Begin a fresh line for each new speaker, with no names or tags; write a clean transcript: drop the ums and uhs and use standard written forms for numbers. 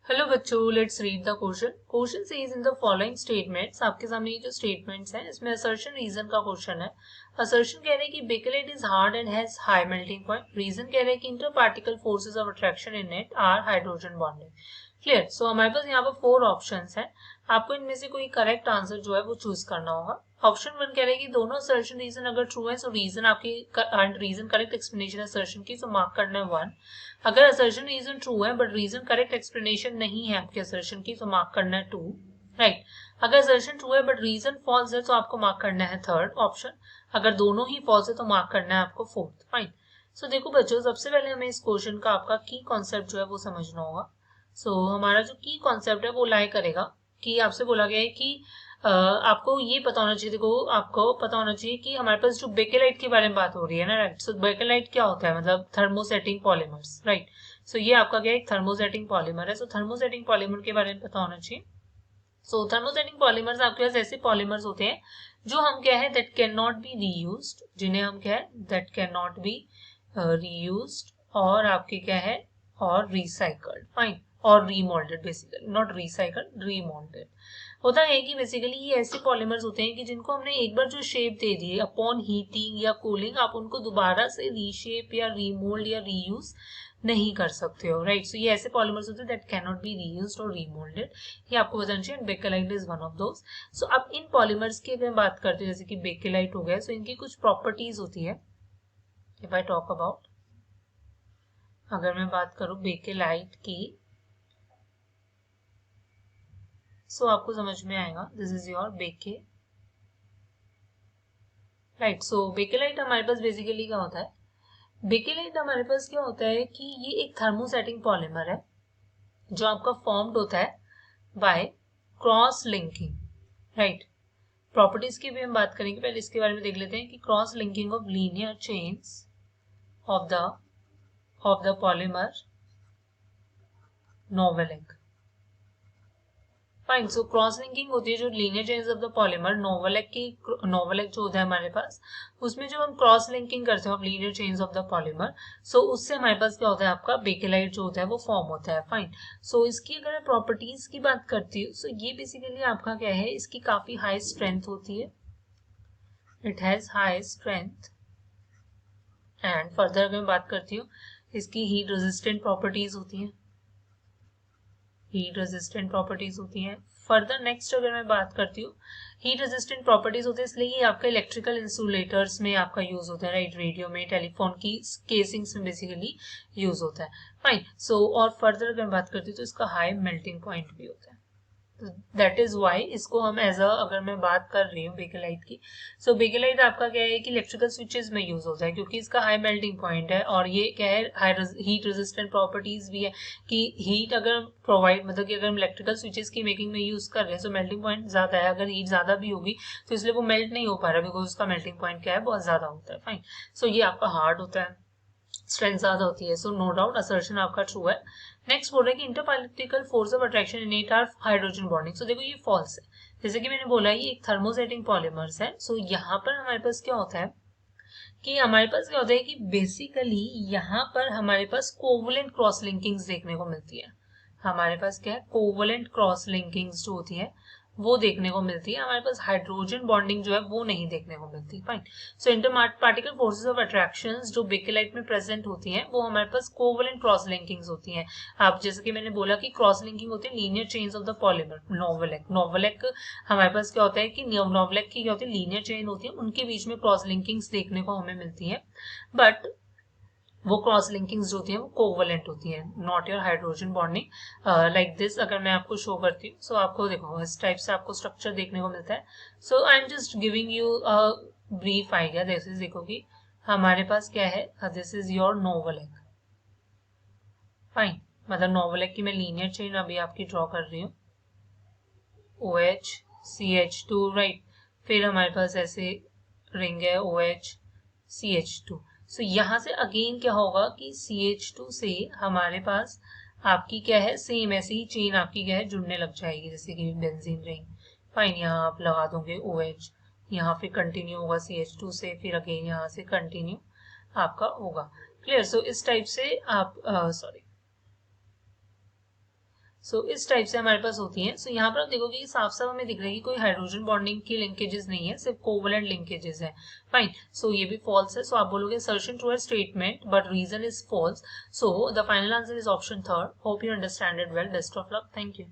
Hello बच्चों, let's read the question. Question says in the following statements. आपके सामने ये जो स्टेटमेंट्स हैं इसमें असर्शन रीजन का क्वेश्चन है। असर्शन कह रहे हैं कि bakelite is hard and has high melting point. Reason कह रहे हैं कि inter particle forces of attraction in it are hydrogen bonding. Clear. So हमारे पास यहाँ पर 4 ऑप्शंस हैं। आपको इनमें से कोई करेक्ट आंसर जो है वो चूज करना होगा। ऑप्शन 1 कह रहे हैं कि दोनों असर्शन रीजन अगर ट्रू है सो रीजन आपकी रीजन करेक्ट एक्सप्लेनेशन असर्शन की, सो मार्क करना है 1। अगर असर्शन रीजन ट्रू है बट रीजन करेक्ट एक्सप्लेनेशन नहीं है आपके असर्शन की, तो मार्क करना है 2। राइट। अगर असर्शन ट्रू है बट रीजन फॉल्स है तो आपको मार्क करना है 3rd ऑप्शन। अगर दोनों ही फॉल्स है तो मार्क करना है आपको 4th। फाइन। सो देखो बच्चों, सबसे पहले हमें इस क्वेश्चन का आपका की कॉन्सेप्ट जो है वो समझना होगा। हमारा जो की कॉन्सेप्ट है वो लाई करेगा कि आपसे बोला गया है कि आपको ये पता होना चाहिए। देखो, आपको पता होना चाहिए कि हमारे पास जो बेकेलाइट के बारे में बात हो रही है ना, राइट। सो बेकेलाइट क्या होता है, मतलब थर्मोसेटिंग पॉलीमर्स, राइट। सो ये आपका क्या है, एक थर्मोसेटिंग पॉलीमर है। सो थर्मोसेटिंग पॉलीमर के बारे में पता होना चाहिए। सो थर्मोसेटिंग पॉलीमर्स आपके पास ऐसे पॉलीमर्स होते हैं जो हम क्या है that can not be reused, जिन्हें हम क्या है that can not be reused, और आपके क्या है और रिसाइकल्ड, फाइन, और remoulded, basically not recycled, remoulded. होता है कि बेसिकली ये ऐसे पॉलीमर्स होते हैं कि जिनको हमने एक बार जो शेप दे दी है अपॉन हीटिंग या कूलिंग, आप उनको दोबारा से रीशेप या रीमोल्ड या रीयूज नहीं कर सकते हो, राइट। सो ये ऐसे पॉलीमर्स होते हैं that can not be reused और रीमोल्डेड। ये आपको बताना चाहिए। Bakelite is one of those. So अब इन पॉलीमर्स की अगर बात करते हैं, जैसे कि बेकेलाइट हो गया, सो इनकी कुछ प्रॉपर्टीज होती है। इफ आई टॉक अबाउट, अगर मैं बात करूं बेकेलाइट की, सो आपको समझ में आएगा। दिस इज योर बेके, राइट। सो बेकेलाइट हमारे पास बेसिकली क्या होता है, बेकेलाइट हमारे पास क्या होता है कि ये एक थर्मोसेटिंग पॉलीमर है जो आपका फॉर्म्ड होता है by cross linking, right. Properties की भी हम बात करेंगे, पहले इसके बारे में देख लेते हैं कि cross linking of linear chains of the polymer novolac. Fine. So cross linking होती है जो linear chains of the polymer novolac की, नोवेलिक जो होता है हमारे पास, उसमें जब हम क्रॉस लिंकिंग करते हैं of linear chains of the polymer, so उससे हमारे पास क्या होता है, आपका बेकेलाइट जो होता है वो फॉर्म होता है। फाइन। सो इसकी अगर मैं प्रॉपर्टीज की बात करती हूँ, सो ये बेसिकली आपका क्या है, इसकी काफी हाई स्ट्रेंथ होती है। It has high strength. And further अगर मैं बात करती हूँ, इसकी हीट रेजिस्टेंट प्रॉपर्टीज होती हैं, हीट रेजिस्टेंट प्रॉपर्टीज होती हैं। फर्दर नेक्स्ट अगर मैं बात करती हूँ, हीट रेजिस्टेंट प्रॉपर्टीज होते हैं इसलिए ये आपका इलेक्ट्रिकल इंसुलेटर्स में आपका यूज होता है, राइट। रेडियो में, टेलीफोन की केसिंग्स में बेसिकली यूज होता है। फाइन। सो और फर्दर अगर मैं बात करती हूँ तो इसका हाई मेल्टिंग पॉइंट भी होता है। दैट इज वाई इसको हम एज अगर मैं बात कर रही हूँ बेकेलाइट की, सो बेकेलाइट आपका क्या है कि इलेक्ट्रिकल स्विचेस में यूज होता है क्योंकि इसका हाई मेल्टिंग पॉइंट है, और ये क्या है हाई हीट रेजिस्टेंट प्रॉपर्टीज भी है कि हीट अगर प्रोवाइड, मतलब कि अगर हम इलेक्ट्रिकल स्विचेस की मेकिंग में यूज कर रहे हैं, सो मेल्टिंग पॉइंट ज्यादा है। अगर हीट ज्यादा भी होगी तो इसलिए वो मेल्ट नहीं हो पा रहा बिकॉज उसका मेल्टिंग पॉइंट क्या है, बहुत ज्यादा होता है। फाइन। सो ये आपका हार्ड होता है, स्ट्रेंथ ज्यादा होती है। सो नो डाउट असर्शन आपका ट्रू है। नेक्स्ट बोल रहे हैं कि interparticle force of attraction in it are hydrogen bonding. So देखो ये फॉल्स है। जैसे कि मैंने बोला ये एक थर्मोसेटिंग पॉलीमर्स है। सो यहाँ पर हमारे पास क्या होता है कि हमारे पास क्या होता है कि बेसिकली यहाँ पर हमारे पास कोवलेंट क्रॉस लिंकिंग्स देखने को मिलती है। हमारे पास क्या है, कोवलेंट क्रॉस लिंकिंग्स जो होती है वो देखने को मिलती है। हमारे पास हाइड्रोजन बॉन्डिंग जो है वो नहीं देखने को मिलती। Fine. So inter particle forces of attractions जो बेकेलाइट में प्रेजेंट होती हैं वो हमारे पास कोवलेंट क्रॉस लिंकिंग्स होती हैं। आप जैसे कि मैंने बोला कि क्रॉस लिंकिंग होती है linear chains of the polymer novolac. Novolac हमारे पास क्या होता है कि नोवेलिक की क्या होती है, लीनियर चेन होती है, उनके बीच में क्रॉस लिंकिंग्स देखने को हमें मिलती है। बट वो क्रॉस लिंकिंग्स जो होती है वो कोवलेंट होती है, not your hydrogen bonding. Like this अगर मैं आपको शो करती हूँ, सो आपको देखो इस टाइप से आपको स्ट्रक्चर देखने को मिलता है। So I am just giving you a brief idea. This is, देखो कि हमारे पास क्या है, this is your novolac. Fine. मतलब नोवेलिक की मैं लीनियर चेन अभी आपकी ड्रॉ कर रही हूँ, OH CH2, राइट। फिर हमारे पास ऐसे रिंग है OH CH2। सो यहाँ से अगेन क्या होगा कि CH2 से हमारे पास आपकी क्या है, सेम ऐसे ही चेन आपकी क्या है जुड़ने लग जाएगी, जैसे कि बेंजीन रिंग। फाइन। यहाँ आप लगा दोगे OH, यहाँ फिर कंटिन्यू होगा CH2 से, फिर अगेन यहाँ से कंटिन्यू आपका होगा। क्लियर। सो इस टाइप से आप सॉरी सो इस टाइप से हमारे पास होती है। सो यहाँ पर आप देखोगे कि साफ साफ हमें दिख रहा है कि कोई हाइड्रोजन बॉन्डिंग की लिंकेजेस नहीं है, सिर्फ कोवलेंट लिंकेजेस है। फाइन, सो ये भी फॉल्स है। सो आप बोलोगे असर्शन ट्रू है statement but reason is false. So the final answer is option third. Hope you understand it well. Best of luck. Thank you.